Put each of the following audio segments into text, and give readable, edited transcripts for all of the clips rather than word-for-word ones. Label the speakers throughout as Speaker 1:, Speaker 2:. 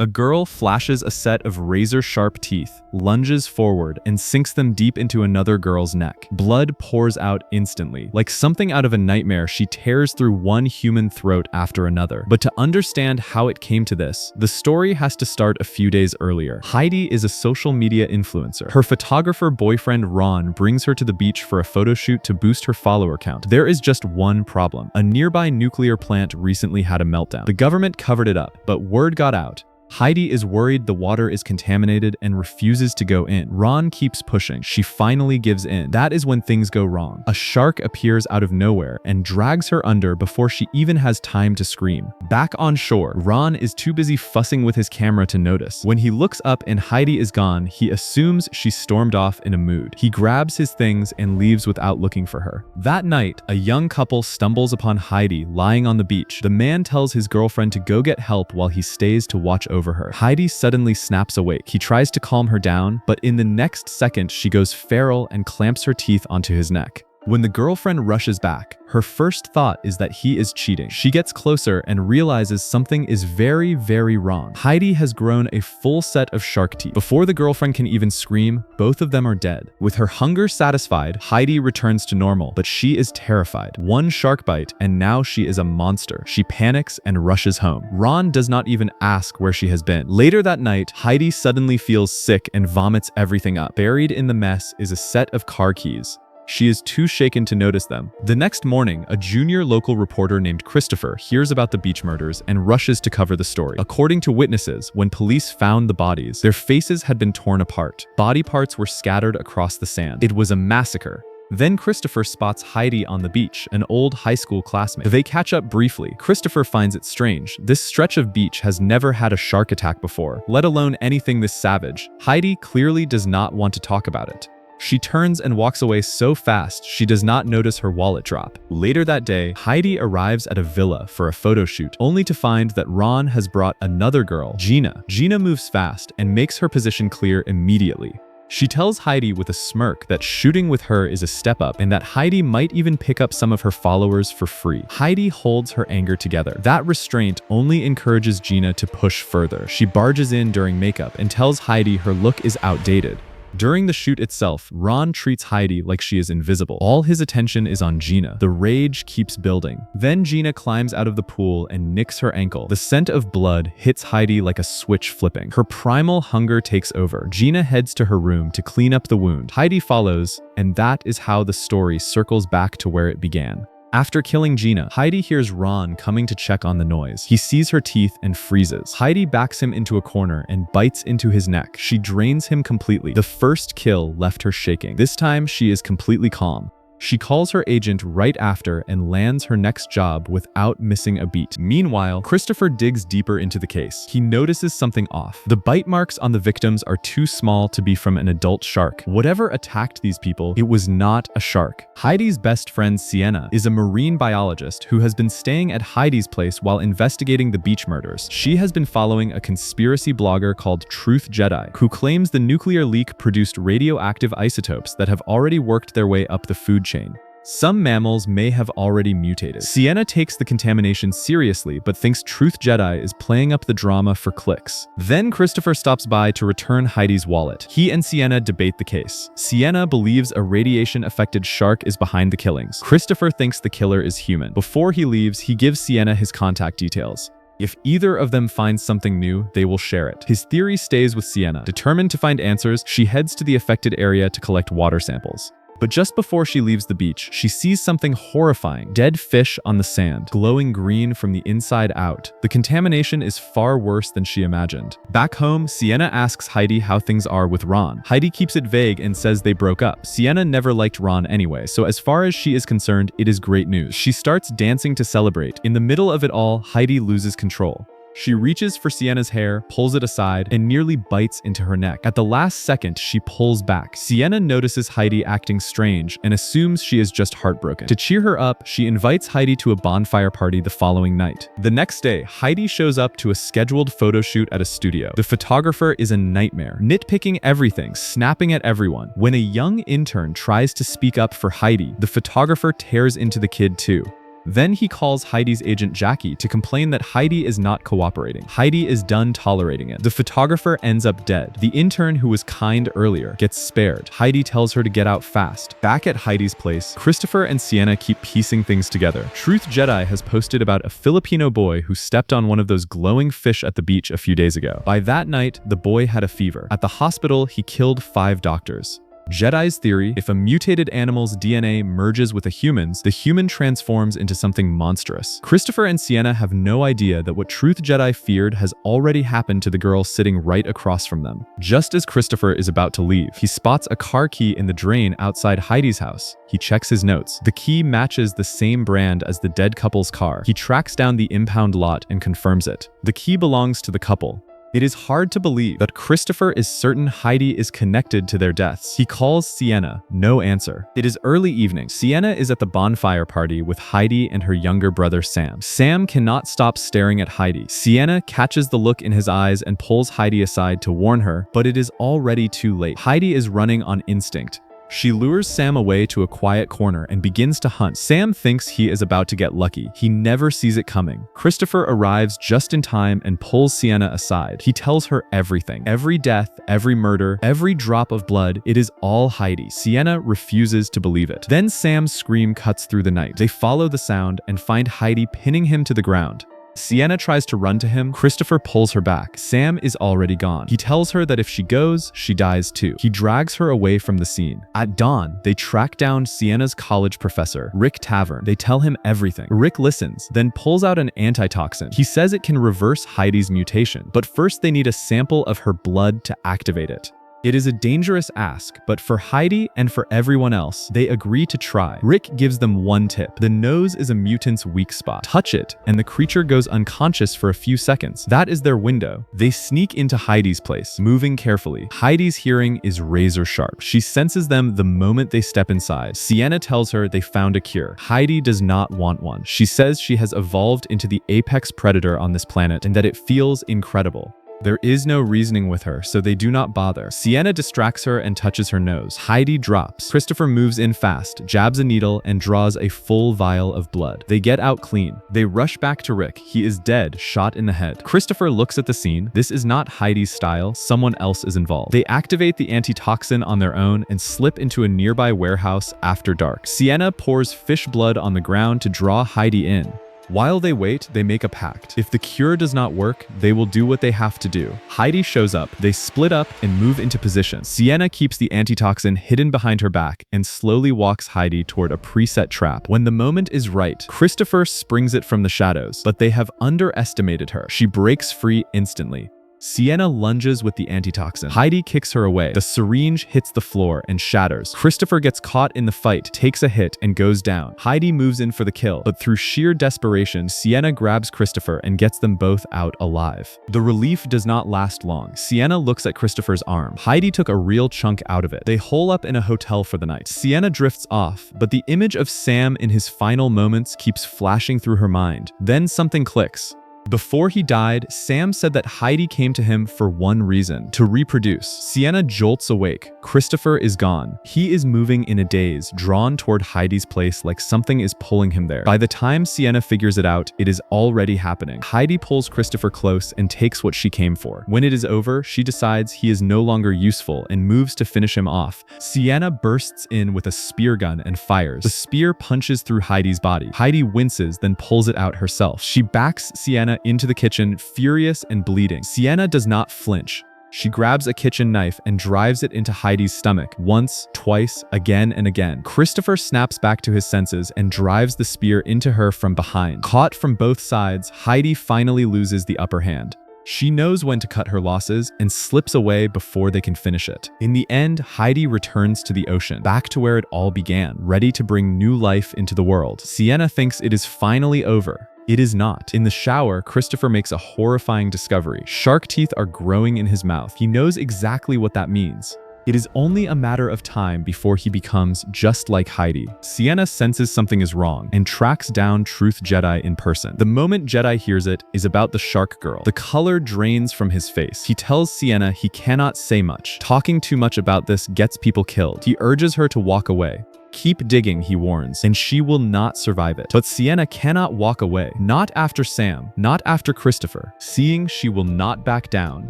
Speaker 1: A girl flashes a set of razor-sharp teeth, lunges forward, and sinks them deep into another girl's neck. Blood pours out instantly. Like something out of a nightmare, she tears through one human throat after another. But to understand how it came to this, the story has to start a few days earlier. Heidi is a social media influencer. Her photographer boyfriend Ron brings her to the beach for a photo shoot to boost her follower count. There is just one problem. A nearby nuclear plant recently had a meltdown. The government covered it up, but word got out. Heidi is worried the water is contaminated and refuses to go in. Ron keeps pushing. She finally gives in. That is when things go wrong. A shark appears out of nowhere and drags her under before she even has time to scream. Back on shore, Ron is too busy fussing with his camera to notice. When he looks up and Heidi is gone, he assumes she stormed off in a mood. He grabs his things and leaves without looking for her. That night, a young couple stumbles upon Heidi lying on the beach. The man tells his girlfriend to go get help while he stays to watch over her. Heidi suddenly snaps awake. He tries to calm her down, but in the next second, she goes feral and clamps her teeth onto his neck. When the girlfriend rushes back, her first thought is that he is cheating. She gets closer and realizes something is very, very wrong. Heidi has grown a full set of shark teeth. Before the girlfriend can even scream, both of them are dead. With her hunger satisfied, Heidi returns to normal, but she is terrified. One shark bite, and now she is a monster. She panics and rushes home. Ron does not even ask where she has been. Later that night, Heidi suddenly feels sick and vomits everything up. Buried in the mess is a set of car keys. She is too shaken to notice them. The next morning, a junior local reporter named Christopher hears about the beach murders and rushes to cover the story. According to witnesses, when police found the bodies, their faces had been torn apart. Body parts were scattered across the sand. It was a massacre. Then Christopher spots Heidi on the beach, an old high school classmate. They catch up briefly. Christopher finds it strange. This stretch of beach has never had a shark attack before, let alone anything this savage. Heidi clearly does not want to talk about it. She turns and walks away so fast she does not notice her wallet drop. Later that day, Heidi arrives at a villa for a photo shoot, only to find that Ron has brought another girl, Gina. Gina moves fast and makes her position clear immediately. She tells Heidi with a smirk that shooting with her is a step up and that Heidi might even pick up some of her followers for free. Heidi holds her anger together. That restraint only encourages Gina to push further. She barges in during makeup and tells Heidi her look is outdated. During the shoot itself, Ron treats Heidi like she is invisible. All his attention is on Gina. The rage keeps building. Then Gina climbs out of the pool and nicks her ankle. The scent of blood hits Heidi like a switch flipping. Her primal hunger takes over. Gina heads to her room to clean up the wound. Heidi follows, and that is how the story circles back to where it began. After killing Gina, Heidi hears Ron coming to check on the noise. He sees her teeth and freezes. Heidi backs him into a corner and bites into his neck. She drains him completely. The first kill left her shaking. This time, she is completely calm. She calls her agent right after and lands her next job without missing a beat. Meanwhile, Christopher digs deeper into the case. He notices something off. The bite marks on the victims are too small to be from an adult shark. Whatever attacked these people, it was not a shark. Heidi's best friend, Sienna, is a marine biologist who has been staying at Heidi's place while investigating the beach murders. She has been following a conspiracy blogger called Truth Jedi, who claims the nuclear leak produced radioactive isotopes that have already worked their way up the food chain. Some mammals may have already mutated. Sienna takes the contamination seriously, but thinks Truth Jedi is playing up the drama for clicks. Then Christopher stops by to return Heidi's wallet. He and Sienna debate the case. Sienna believes a radiation-affected shark is behind the killings. Christopher thinks the killer is human. Before he leaves, he gives Sienna his contact details. If either of them finds something new, they will share it. His theory stays with Sienna. Determined to find answers, she heads to the affected area to collect water samples. But just before she leaves the beach, she sees something horrifying. Dead fish on the sand, glowing green from the inside out. The contamination is far worse than she imagined. Back home, Sienna asks Heidi how things are with Ron. Heidi keeps it vague and says they broke up. Sienna never liked Ron anyway, so as far as she is concerned, it is great news. She starts dancing to celebrate. In the middle of it all, Heidi loses control. She reaches for Sienna's hair, pulls it aside, and nearly bites into her neck. At the last second, she pulls back. Sienna notices Heidi acting strange and assumes she is just heartbroken. To cheer her up, she invites Heidi to a bonfire party the following night. The next day, Heidi shows up to a scheduled photo shoot at a studio. The photographer is a nightmare, nitpicking everything, snapping at everyone. When a young intern tries to speak up for Heidi, the photographer tears into the kid too. Then he calls Heidi's agent Jackie to complain that Heidi is not cooperating. Heidi is done tolerating it. The photographer ends up dead. The intern who was kind earlier gets spared. Heidi tells her to get out fast. Back at Heidi's place, Christopher and Sienna keep piecing things together. Truth Jedi has posted about a Filipino boy who stepped on one of those glowing fish at the beach a few days ago. By that night, the boy had a fever. At the hospital, he killed 5 doctors. Jedi's theory: if a mutated animal's DNA merges with a human's, the human transforms into something monstrous. Christopher and Sienna have no idea that what Truth Jedi feared has already happened to the girl sitting right across from them. Just as Christopher is about to leave, he spots a car key in the drain outside Heidi's house. He checks his notes. The key matches the same brand as the dead couple's car. He tracks down the impound lot and confirms it. The key belongs to the couple. It is hard to believe that Christopher is certain Heidi is connected to their deaths. He calls Sienna, no answer. It is early evening. Sienna is at the bonfire party with Heidi and her younger brother Sam. Sam cannot stop staring at Heidi. Sienna catches the look in his eyes and pulls Heidi aside to warn her, but it is already too late. Heidi is running on instinct. She lures Sam away to a quiet corner and begins to hunt. Sam thinks he is about to get lucky. He never sees it coming. Christopher arrives just in time and pulls Sienna aside. He tells her everything. Every death, every murder, every drop of blood, it is all Heidi. Sienna refuses to believe it. Then Sam's scream cuts through the night. They follow the sound and find Heidi pinning him to the ground. Sienna tries to run to him. Christopher pulls her back. Sam is already gone. He tells her that if she goes, she dies too. He drags her away from the scene. At dawn, they track down Sienna's college professor, Rick Tavern. They tell him everything. Rick listens, then pulls out an antitoxin. He says it can reverse Heidi's mutation, but first they need a sample of her blood to activate it. It is a dangerous ask, but for Heidi and for everyone else, they agree to try. Rick gives them one tip. The nose is a mutant's weak spot. Touch it, and the creature goes unconscious for a few seconds. That is their window. They sneak into Heidi's place, moving carefully. Heidi's hearing is razor sharp. She senses them the moment they step inside. Sienna tells her they found a cure. Heidi does not want one. She says she has evolved into the apex predator on this planet and that it feels incredible. There is no reasoning with her, so they do not bother. Sienna distracts her and touches her nose. Heidi drops. Christopher moves in fast, jabs a needle, and draws a full vial of blood. They get out clean. They rush back to Rick. He is dead, shot in the head. Christopher looks at the scene. This is not Heidi's style. Someone else is involved. They activate the antitoxin on their own and slip into a nearby warehouse after dark. Sienna pours fish blood on the ground to draw Heidi in. While they wait, they make a pact. If the cure does not work, they will do what they have to do. Heidi shows up. They split up and move into position. Sienna keeps the antitoxin hidden behind her back and slowly walks Heidi toward a preset trap. When the moment is right, Christopher springs it from the shadows, but they have underestimated her. She breaks free instantly. Sienna lunges with the antitoxin. Heidi kicks her away. The syringe hits the floor and shatters. Christopher gets caught in the fight, takes a hit, and goes down. Heidi moves in for the kill, but through sheer desperation, Sienna grabs Christopher and gets them both out alive. The relief does not last long. Sienna looks at Christopher's arm. Heidi took a real chunk out of it. They hole up in a hotel for the night. Sienna drifts off, but the image of Sam in his final moments keeps flashing through her mind. Then something clicks. Before he died, Sam said that Heidi came to him for one reason: to reproduce. Sienna jolts awake. Christopher is gone. He is moving in a daze, drawn toward Heidi's place like something is pulling him there. By the time Sienna figures it out, it is already happening. Heidi pulls Christopher close and takes what she came for. When it is over, she decides he is no longer useful and moves to finish him off. Sienna bursts in with a spear gun and fires. The spear punches through Heidi's body. Heidi winces, then pulls it out herself. She backs Sienna into the kitchen, furious and bleeding. Sienna does not flinch. She grabs a kitchen knife and drives it into Heidi's stomach, once, twice, again and again. Christopher snaps back to his senses and drives the spear into her from behind. Caught from both sides, Heidi finally loses the upper hand. She knows when to cut her losses and slips away before they can finish it. In the end, Heidi returns to the ocean, back to where it all began, ready to bring new life into the world. Sienna thinks it is finally over. It is not. In the shower, Christopher makes a horrifying discovery. Shark teeth are growing in his mouth. He knows exactly what that means. It is only a matter of time before he becomes just like Heidi. Sienna senses something is wrong and tracks down Truth Jedi in person. The moment Jedi hears it is about the shark girl. The color drains from his face. He tells Sienna he cannot say much. Talking too much about this gets people killed. He urges her to walk away. Keep digging, he warns, and she will not survive it. But Sienna cannot walk away. Not after Sam, not after Christopher. Seeing she will not back down,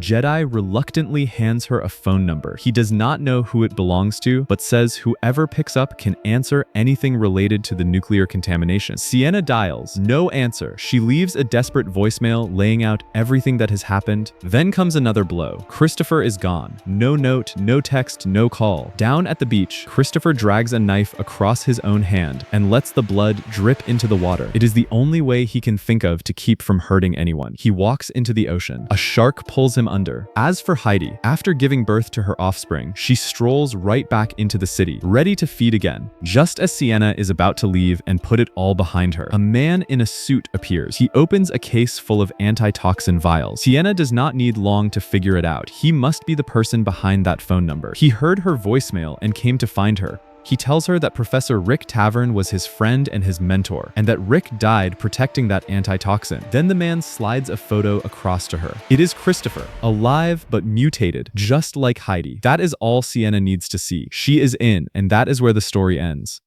Speaker 1: Jedi reluctantly hands her a phone number. He does not know who it belongs to, but says whoever picks up can answer anything related to the nuclear contamination. Sienna dials. No answer. She leaves a desperate voicemail laying out everything that has happened. Then comes another blow. Christopher is gone. No note, no text, no call. Down at the beach, Christopher drags a knife across his own hand and lets the blood drip into the water. It is the only way he can think of to keep from hurting anyone. He walks into the ocean. A shark pulls him under. As for Heidi, after giving birth to her offspring, she strolls right back into the city, ready to feed again. Just as Sienna is about to leave and put it all behind her, a man in a suit appears. He opens a case full of antitoxin vials. Sienna does not need long to figure it out. He must be the person behind that phone number. He heard her voicemail and came to find her. He tells her that Professor Rick Tavern was his friend and his mentor, and that Rick died protecting that antitoxin. Then the man slides a photo across to her. It is Christopher, alive but mutated, just like Heidi. That is all Sienna needs to see. She is in, and that is where the story ends.